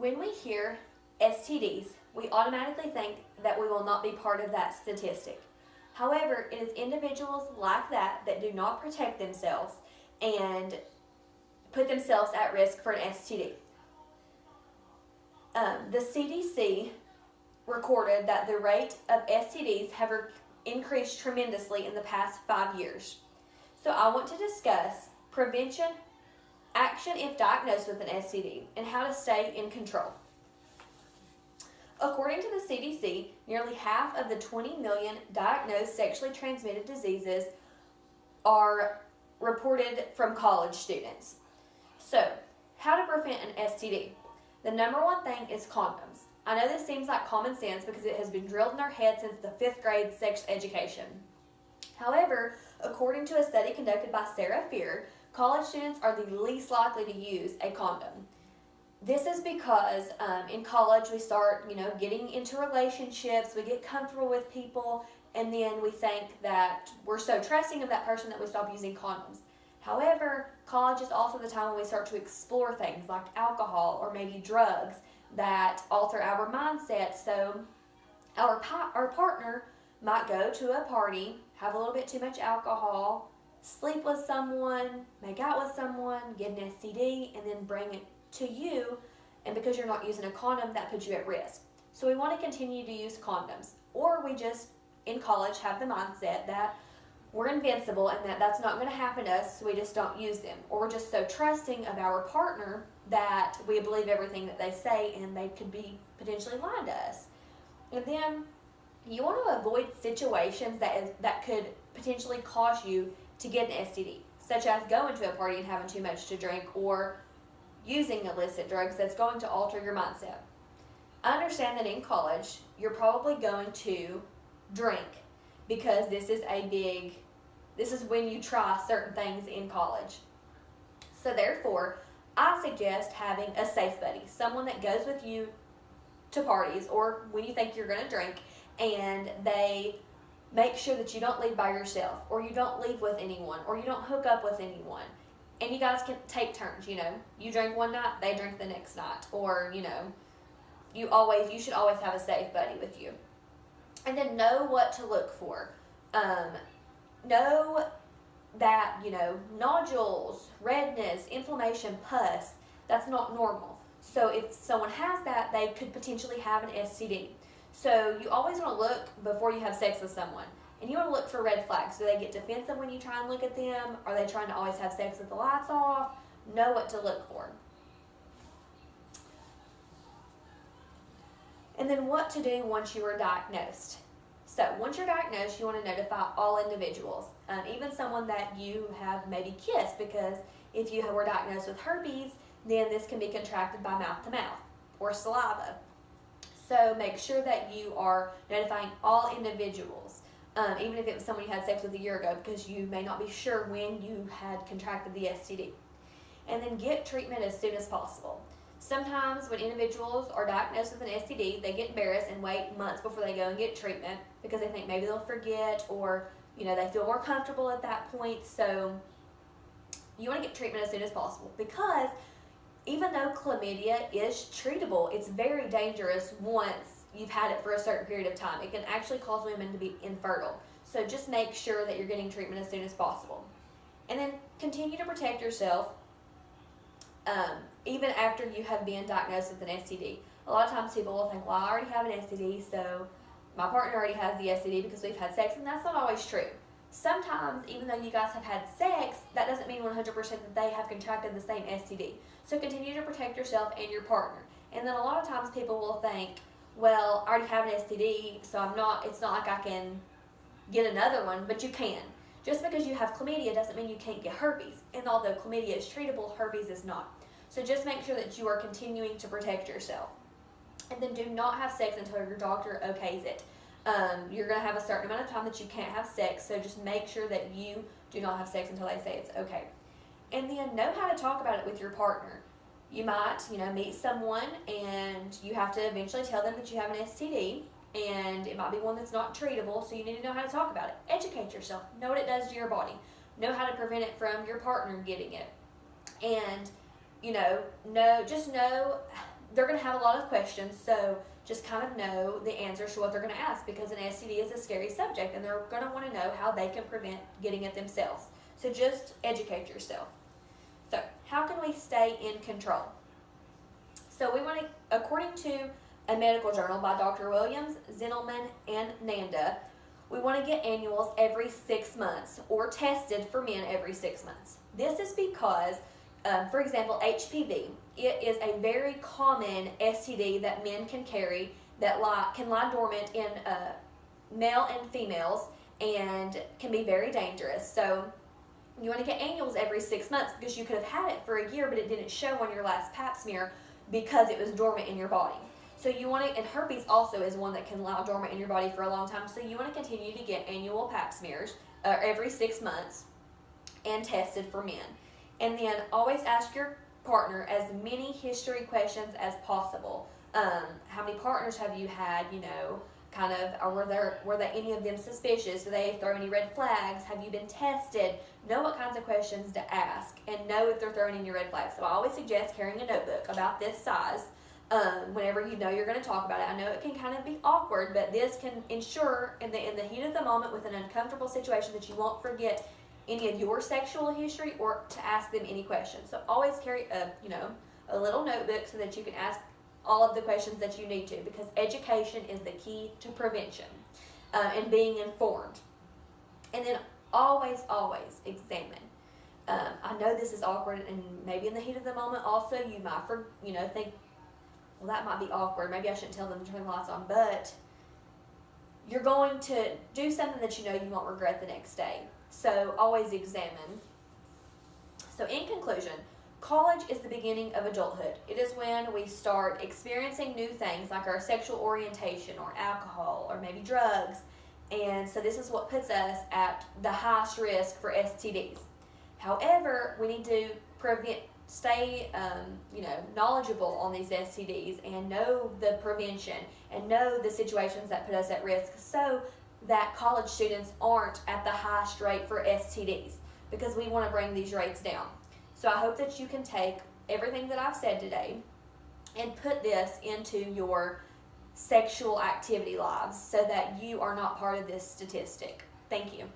When we hear STDs, we automatically think that we will not be part of that statistic. However, it is individuals like that that do not protect themselves and put themselves at risk for an STD. The CDC recorded that the rate of STDs have increased tremendously in the past 5 years. So I want to discuss prevention, action if diagnosed with an STD, and how to stay in control. According to the CDC, nearly half of the 20 million diagnosed sexually transmitted diseases are reported from college students. So, how to prevent an STD? The number one thing is condoms. I know this seems like common sense because it has been drilled in our head since the 5th grade sex education. However, according to a study conducted by Sarah Fear, college students are the least likely to use a condom. This is because in college we start, getting into relationships, we get comfortable with people, and then we think that we're so trusting of that person that we stop using condoms. However, college is also the time when we start to explore things like alcohol or maybe drugs that alter our mindset. So our partner might go to a party, have a little bit too much alcohol, sleep with someone, make out with someone, get an STD, and then bring it to you, and because you're not using a condom, that puts you at risk. So we want to continue to use condoms, or we just, in college, have the mindset that we're invincible and that that's not going to happen to us, so we just don't use them. Or we're just so trusting of our partner that we believe everything that they say and they could be potentially lying to us. And then you want to avoid situations that could potentially cause you to get an STD, such as going to a party and having too much to drink, or using illicit drugs that's going to alter your mindset. I understand that in college, you're probably going to drink because this is when you try certain things in college. So therefore, I suggest having a safe buddy, someone that goes with you to parties or when you think you're going to drink, and they make sure that you don't leave by yourself, or you don't leave with anyone, or you don't hook up with anyone. And you guys can take turns, You drink one night, they drink the next night. Or, you should always have a safe buddy with you. And then know what to look for. Know that, nodules, redness, inflammation, pus, that's not normal. So if someone has that, they could potentially have an STD. So you always want to look before you have sex with someone. And you want to look for red flags. Do they get defensive when you try and look at them? Are they trying to always have sex with the lights off? Know what to look for. And then what to do once you are diagnosed. So once you're diagnosed, you want to notify all individuals, even someone that you have maybe kissed, because if you were diagnosed with herpes, then this can be contracted by mouth to mouth or saliva. So make sure that you are notifying all individuals. Even if it was someone you had sex with a year ago, because you may not be sure when you had contracted the STD. And then get treatment as soon as possible. Sometimes when individuals are diagnosed with an STD, they get embarrassed and wait months before they go and get treatment because they think maybe they'll forget, or they feel more comfortable at that point. So you want to get treatment as soon as possible, because even though chlamydia is treatable, it's very dangerous once you've had it for a certain period of time. It can actually cause women to be infertile. So just make sure that you're getting treatment as soon as possible. And then continue to protect yourself even after you have been diagnosed with an STD. A lot of times people will think, well, I already have an STD, so my partner already has the STD because we've had sex, and that's not always true. Sometimes, even though you guys have had sex, that doesn't mean 100% that they have contracted the same STD. So continue to protect yourself and your partner. And then a lot of times people will think, well, I already have an STD, so it's not like I can get another one, but you can. Just because you have chlamydia doesn't mean you can't get herpes. And although chlamydia is treatable, herpes is not. So just make sure that you are continuing to protect yourself. And then do not have sex until your doctor okays it. You're going to have a certain amount of time that you can't have sex, so just make sure that you do not have sex until they say it's okay. And then know how to talk about it with your partner. You might, meet someone and you have to eventually tell them that you have an STD, and it might be one that's not treatable, so you need to know how to talk about it. Educate yourself. Know what it does to your body. Know how to prevent it from your partner getting it. And, just know they're going to have a lot of questions, so just kind of know the answers to what they're going to ask, because an STD is a scary subject and they're going to want to know how they can prevent getting it themselves. So just educate yourself. So how can we stay in control? So we want to, according to a medical journal by Dr. Williams, Zinelman, and Nanda, we want to get annuals every 6 months or tested for men every 6 months. This is because, for example, HPV, it is a very common STD that men can carry that can lie dormant in male and females and can be very dangerous. So you want to get annuals every 6 months because you could have had it for a year, but it didn't show on your last pap smear because it was dormant in your body. So you want to, and herpes also is one that can lie dormant in your body for a long time. So you want to continue to get annual pap smears every 6 months and tested for men. And then always ask your partner as many history questions as possible. How many partners have you had? You know, kind of, or were there any of them suspicious? Do they throw any red flags? Have you been tested? Know what kinds of questions to ask and know if they're throwing in your red flags. So I always suggest carrying a notebook about this size whenever you know you're going to talk about it. I know it can kind of be awkward, but this can ensure in the heat of the moment with an uncomfortable situation that you won't forget any of your sexual history or to ask them any questions. So always carry a little notebook so that you can ask all of the questions that you need to, because education is the key to prevention and being informed. And then always examine. I know this is awkward, and maybe in the heat of the moment also you might think, well, that might be awkward. Maybe I shouldn't tell them to turn the lights on, but you're going to do something that you know you won't regret the next day. So always examine. So in conclusion, college is the beginning of adulthood. It is when we start experiencing new things like our sexual orientation or alcohol or maybe drugs. And so this is what puts us at the highest risk for STDs. However, we need to stay knowledgeable on these STDs and know the prevention and know the situations that put us at risk so that college students aren't at the highest rate for STDs, because we want to bring these rates down. So I hope that you can take everything that I've said today and put this into your sexual activity lives so that you are not part of this statistic. Thank you.